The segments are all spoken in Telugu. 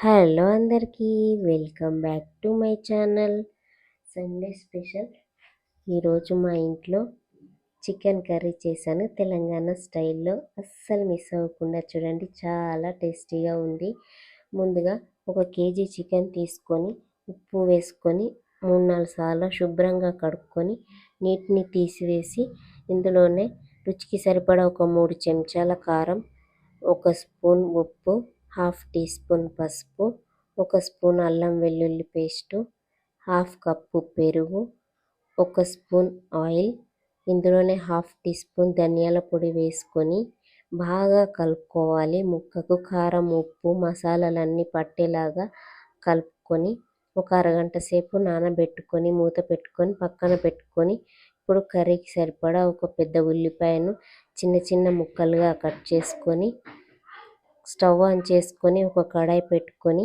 హలో అందరికీ welcome back to my channel Sunday special. ఈరోజు మా ఇంట్లో చికెన్ కర్రీ చేశాను తెలంగాణ స్టైల్లో. అస్సలు మిస్ అవ్వకుండా చూడండి, చాలా టేస్టీగా ఉంది. ముందుగా 1 కేజీ చికెన్ తీసుకొని ఉప్పు వేసుకొని 3-4 సార్లు శుభ్రంగా కడుక్కొని నీటిని తీసివేసి ఇందులోనే రుచికి సరిపడా ఒక 3 చెంచాల కారం, 1 స్పూన్ ఉప్పు, 1/2 టీ స్పూన్ పసుపు, 1 స్పూన్ అల్లం వెల్లుల్లి పేస్టు, 1/2 కప్పు పెరుగు, 1 స్పూన్ ఆయిల్, ఇందులోనే 1/2 టీ స్పూన్ ధనియాల పొడి వేసుకొని బాగా కలుపుకోవాలి. ముక్కకు కారం, ఉప్పు, మసాలాలన్నీ పట్టేలాగా కలుపుకొని ఒక అరగంట సేపు నానబెట్టుకొని మూత పెట్టుకొని పక్కన పెట్టుకొని, ఇప్పుడు కర్రీకి సరిపడా ఒక పెద్ద ఉల్లిపాయను చిన్న చిన్న ముక్కలుగా కట్ చేసుకొని స్టవ్ ఆన్ చేసుకొని ఒక కడాయి పెట్టుకొని,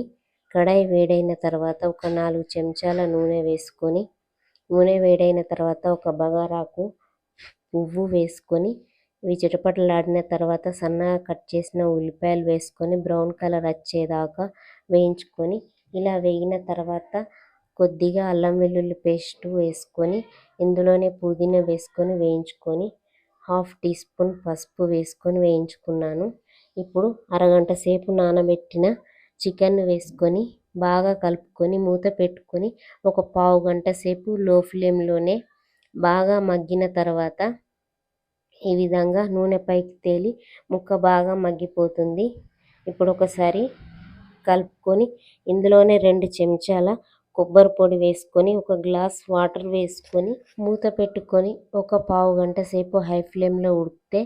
కడాయి వేడైన తర్వాత ఒక 4 చెంచాల నూనె వేసుకొని, నూనె వేడైన తర్వాత ఒక బగారాకు పువ్వు వేసుకొని ఇవి చిటపటలాడిన తర్వాత సన్నగా కట్ చేసిన ఉల్లిపాయలు వేసుకొని బ్రౌన్ కలర్ వచ్చేదాకా వేయించుకొని, ఇలా వేగిన తర్వాత కొద్దిగా అల్లం వెల్లుల్లి పేస్టు వేసుకొని ఇందులోనే పుదీనా వేసుకొని వేయించుకొని 1/2 టీ స్పూన్ పసుపు వేసుకొని వేయించుకున్నాను. ఇప్పుడు అరగంట సేపు నానబెట్టిన చికెన్ వేసుకొని బాగా కలుపుకొని మూత పెట్టుకొని ఒక పావు గంట సేపు లో ఫ్లేమ్లోనే బాగా మగ్గిన తర్వాత ఈ విధంగా నూనె పైకి తేలి ముక్క బాగా మగ్గిపోతుంది. ఇప్పుడు ఒకసారి కలుపుకొని ఇందులోనే 2 చెంచాల కొబ్బరి పొడి వేసుకొని 1 గ్లాస్ వాటర్ వేసుకొని మూత పెట్టుకొని ఒక పావు గంట సేపు హై ఫ్లేమ్లో ఉడికితే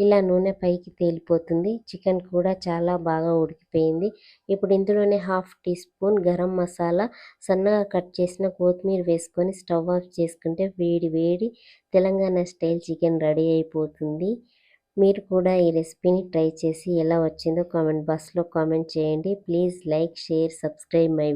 ఇలా నూనె పైకి తేలిపోతుంది. చికెన్ కూడా చాలా బాగా ఉడికిపోయింది. ఇప్పుడు ఇందులోనే 1/2 టీ స్పూన్ గరం మసాలా, సన్నగా కట్ చేసిన కొత్తిమీర వేసుకొని స్టవ్ ఆఫ్ చేసుకుంటే వేడి వేడి తెలంగాణ స్టైల్ చికెన్ రెడీ అయిపోతుంది. మీరు కూడా ఈ రెసిపీని ట్రై చేసి ఎలా వచ్చిందో కామెంట్ బాక్స్లో కామెంట్ చేయండి. Please like, share, subscribe my